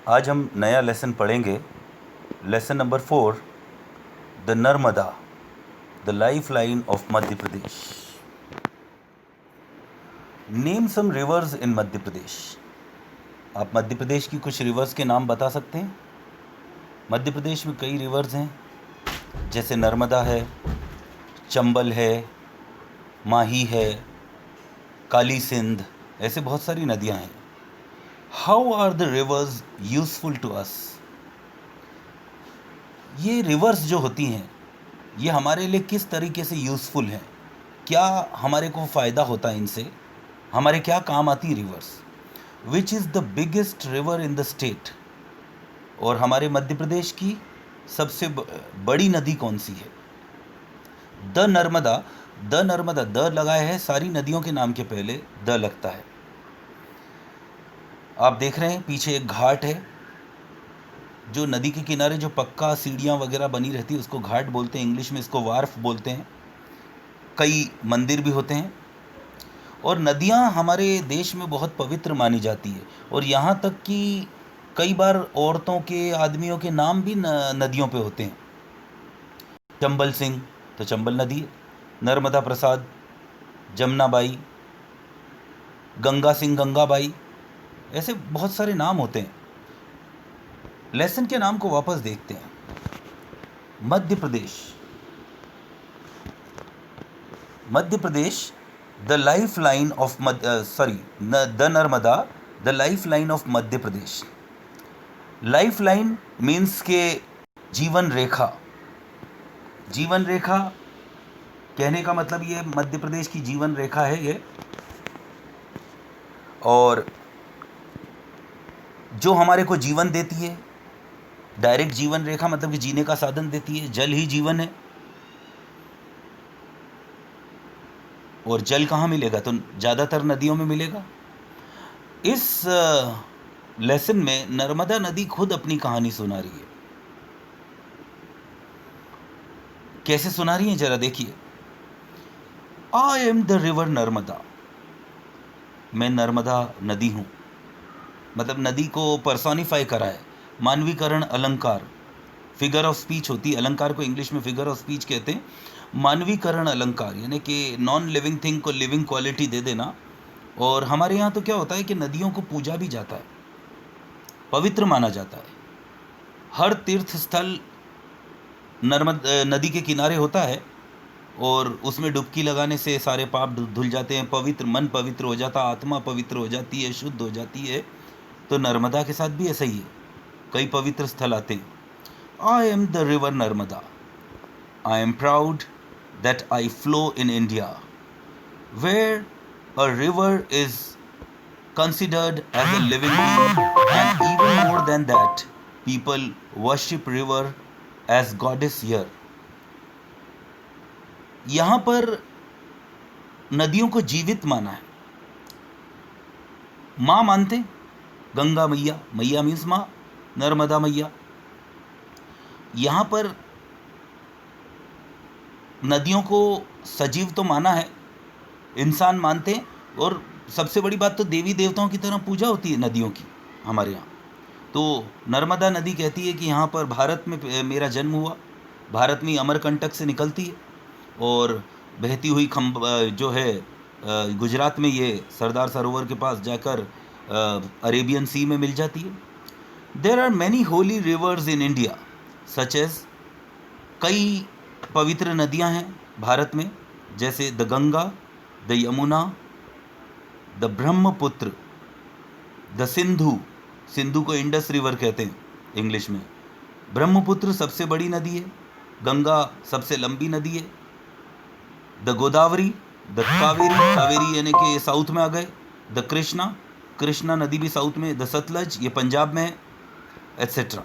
आज हम नया लेसन पढ़ेंगे। Lesson number 4, the Narmada, the life line of Madhya Pradesh. Name some rivers in Madhya Pradesh. आप मध्य प्रदेश की कुछ रिवर्स के नाम बता सकते हैं? मध्य प्रदेश में कई रिवर्स हैं, जैसे नर्मदा है, चंबल है, माही है, काली सिंध, ऐसे बहुत सारी नदियां हैं। How are the rivers useful to us? ये रिवर्स जो होती हैं, ये हमारे लिए किस तरीके से यूज़फुल हैं? क्या हमारे को फ़ायदा होता है इनसे? हमारे क्या काम आती reverse? Which is the biggest river in the state? और हमारे मध्य प्रदेश की सबसे बड़ी नदी कौन सी है? The Narmada. The Narmada, the लगाया है, सारी नदियों के नाम के पहले द लगता है। आप देख रहे हैं पीछे एक घाट है, जो नदी के किनारे जो पक्का सीढ़ियाँ वगैरह बनी रहती है उसको घाट बोलते हैं, इंग्लिश में इसको वार्फ बोलते हैं। कई मंदिर भी होते हैं। और नदियाँ हमारे देश में बहुत पवित्र मानी जाती है, और यहाँ तक कि कई बार औरतों के, आदमियों के नाम भी नदियों पे होते हैं। चंबल सिंह तो चंबल नदी है, नर्मदा प्रसाद जमुनाबाई, गंगा सिंह गंगाबाई, ऐसे बहुत सारे नाम होते हैं। लेसन के नाम को वापस देखते हैं। Madhya Pradesh, Madhya Pradesh, the life line of the Narmada, the life line of Madhya Pradesh. Lifeline means के जीवन रेखा। जीवन रेखा कहने का मतलब ये मध्य प्रदेश की जीवन रेखा है ये। और जो हमारे को जीवन देती है, डायरेक्ट जीवन रेखा मतलब कि जीने का साधन देती है। जल ही जीवन है, और जल कहाँ मिलेगा? तो ज़्यादातर नदियों में मिलेगा। इस लेसन में नर्मदा नदी खुद अपनी कहानी सुना रही है। कैसे सुना रही है जरा देखिए। आई एम द रिवर नर्मदा। मैं नर्मदा नदी हूँ, मतलब नदी को पर्सोनिफाई करा है। मानवीकरण अलंकार, फिगर ऑफ स्पीच होती है। अलंकार को इंग्लिश में फिगर ऑफ स्पीच कहते हैं। मानवीकरण अलंकार यानी कि नॉन लिविंग थिंग को लिविंग क्वालिटी दे देना। और हमारे यहाँ तो क्या होता है कि नदियों को पूजा भी जाता है, पवित्र माना जाता है। हर तीर्थ स्थल नदी के किनारे होता है, और उसमें डुबकी लगाने से सारे पाप धुल जाते हैं, पवित्र मन पवित्र हो जाता, आत्मा पवित्र हो जाती है, शुद्ध हो जाती है। तो नर्मदा के साथ भी ऐसा ही है, कई पवित्र स्थल आते हैं। I am the river Narmada, I am proud that I flow in India, where a river is considered as a living being, and even more than that, people worship river as goddess here. यहाँ पर नदियों को जीवित माना है। माँ मानते, गंगा मैया, मैया मीन्स माँ, नर्मदा मैया। यहाँ पर नदियों को सजीव तो माना है, इंसान मानते हैं। और सबसे बड़ी बात तो देवी देवताओं की तरह पूजा होती है नदियों की हमारे यहाँ। तो नर्मदा नदी कहती है कि यहाँ पर भारत में मेरा जन्म हुआ, भारत में अमरकंटक से निकलती है, और बहती हुई जो है गुजरात में ये सरदार सरोवर के पास जाकर अरेबियन सी में मिल जाती है। There are many holy rivers in India such as. कई पवित्र नदियाँ हैं भारत में, जैसे the Ganga, the Yamuna, the Brahmaputra, the Sindhu. Sindhu को इंडस रिवर कहते हैं इंग्लिश में। ब्रह्मपुत्र सबसे बड़ी नदी है, गंगा सबसे लंबी नदी है, द गोदावरी, द कावेरी, कावेरी यानी कि साउथ में आ गए, द कृष्णा, कृष्णा नदी भी साउथ में, द सतलज ये पंजाब में है, etcetera.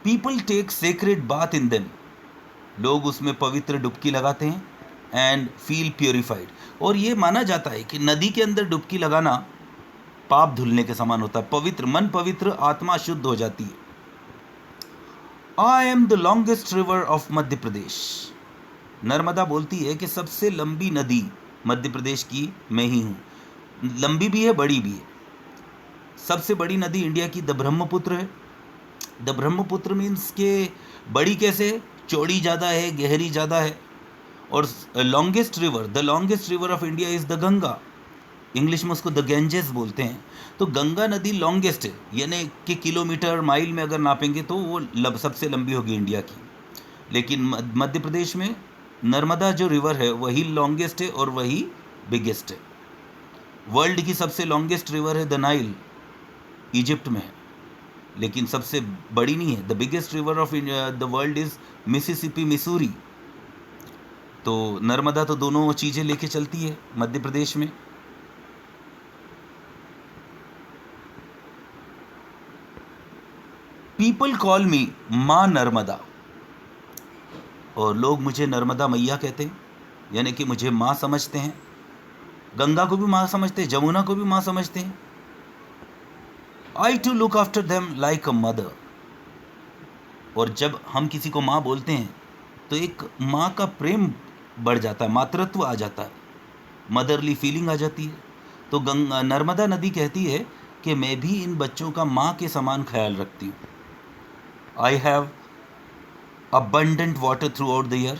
People take sacred bath in them, लोग उसमें पवित्र डुबकी लगाते हैं, एंड फील प्योरीफाइड। और ये माना जाता है कि नदी के अंदर डुबकी लगाना पाप धुलने के समान होता है, पवित्र मन पवित्र, आत्मा शुद्ध हो जाती है। I am the longest river of Madhya Pradesh. Narmada बोलती है कि सबसे लंबी नदी मध्य प्रदेश की मैं ही हूँ। लंबी भी है, बड़ी भी है। सबसे बड़ी नदी इंडिया की द ब्रह्मपुत्र है। द ब्रह्मपुत्र मीन्स के बड़ी कैसे है, चौड़ी ज़्यादा है, गहरी ज़्यादा है। और longest river, the longest river of India is the Ganga. English में उसको द गैंजेस बोलते हैं। तो गंगा नदी लॉन्गेस्ट है, यानी कि किलोमीटर माइल में अगर नापेंगे तो वो सबसे लंबी होगी इंडिया की। लेकिन मध्य प्रदेश में नर्मदा जो रिवर है वही लॉन्गेस्ट है और वही बिगेस्ट है। वर्ल्ड की सबसे लॉन्गेस्ट रिवर है द नाइल, इजिप्ट में है, लेकिन सबसे बड़ी नहीं है। The biggest river of the world is Mississippi, Missouri. तो नर्मदा तो दोनों चीज़ें लेके चलती है मध्य प्रदेश में। पीपल कॉल मी माँ नर्मदा, और लोग मुझे नर्मदा मैया कहते हैं, यानी कि मुझे माँ समझते हैं। गंगा को भी माँ समझते हैं, जमुना को भी माँ समझते हैं। I too look after them like a mother. और जब हम किसी को माँ बोलते हैं तो एक माँ का प्रेम बढ़ जाता है, मातृत्व आ जाता है, मदरली फीलिंग आ जाती है। तो नर्मदा नदी कहती है कि मैं भी इन बच्चों का माँ के समान ख्याल रखती हूँ। I have abundant water through out the year.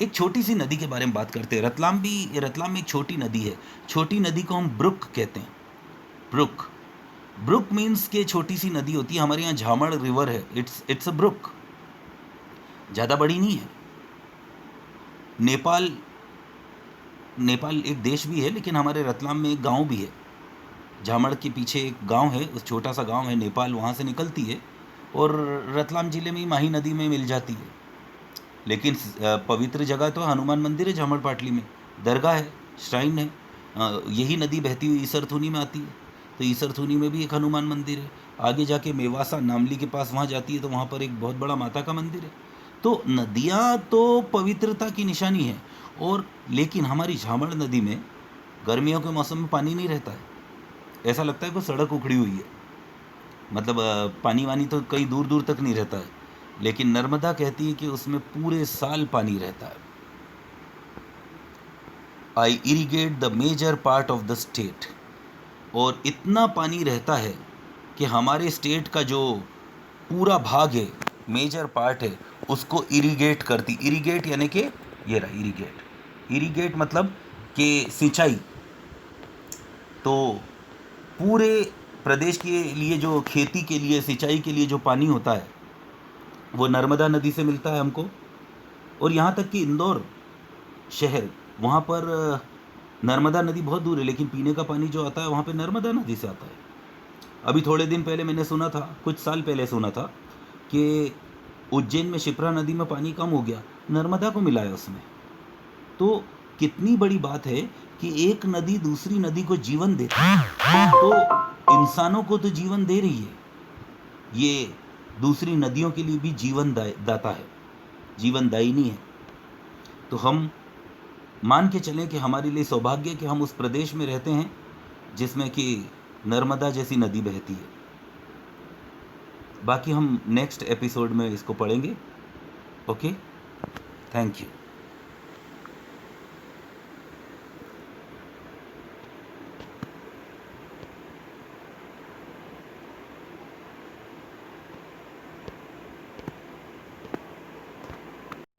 एक छोटी सी नदी के बारे में बात करते हैं। रतलाम में एक छोटी नदी है। छोटी नदी को हम ब्रुक कहते हैं। ब्रुक मीन्स के छोटी सी नदी होती है। हमारे यहाँ झामड़ रिवर है, इट्स अ ब्रुक, ज़्यादा बड़ी नहीं है। नेपाल एक देश भी है, लेकिन हमारे रतलाम में एक गांव भी है। झामड़ के पीछे एक गांव है, उस छोटा सा गांव है, नेपाल वहाँ से निकलती है और रतलाम ज़िले में ही माही नदी में मिल जाती है। लेकिन पवित्र जगह तो हनुमान मंदिर है झामड़ पाटली में, दरगाह है, श्राइन है। यही नदी बहती हुई ईसरथुनी में आती है, तो ईसरथुनी में भी एक हनुमान मंदिर है। आगे जाके मेवासा नामली के पास वहाँ जाती है तो वहाँ पर एक बहुत बड़ा माता का मंदिर है। तो नदियाँ तो पवित्रता की निशानी है। और लेकिन हमारी झामड़ नदी में गर्मियों के मौसम में पानी नहीं रहता है, ऐसा लगता है कोई सड़क उखड़ी हुई है, मतलब पानी वानी तो कई दूर दूर तक नहीं रहता है। लेकिन नर्मदा कहती है कि उसमें पूरे साल पानी रहता है। I irrigate the major part of the state. और इतना पानी रहता है कि हमारे स्टेट का जो पूरा भाग है, मेजर पार्ट है, उसको इरीगेट करती। इरीगेट यानी कि ये रहा इरीगेट मतलब कि सिंचाई। तो पूरे प्रदेश के लिए जो खेती के लिए, सिंचाई के लिए जो पानी होता है वो नर्मदा नदी से मिलता है हमको। और यहाँ तक कि इंदौर शहर, वहाँ पर नर्मदा नदी बहुत दूर है, लेकिन पीने का पानी जो आता है वहाँ पे नर्मदा नदी से आता है। अभी थोड़े दिन पहले मैंने सुना था, कुछ साल पहले सुना था कि उज्जैन में शिप्रा नदी में पानी कम हो गया, नर्मदा को मिला है उसमें। तो कितनी बड़ी बात है कि एक नदी दूसरी नदी को जीवन देती है। तो इंसानों को तो जीवन दे रही है, ये दूसरी नदियों के लिए भी जीवन दाता है, जीवन दायिनी है। तो हम मान के चलें कि हमारे लिए सौभाग्य कि हम उस प्रदेश में रहते हैं जिसमें कि नर्मदा जैसी नदी बहती है। बाकी हम नेक्स्ट एपिसोड में इसको पढ़ेंगे। Okay, thank you.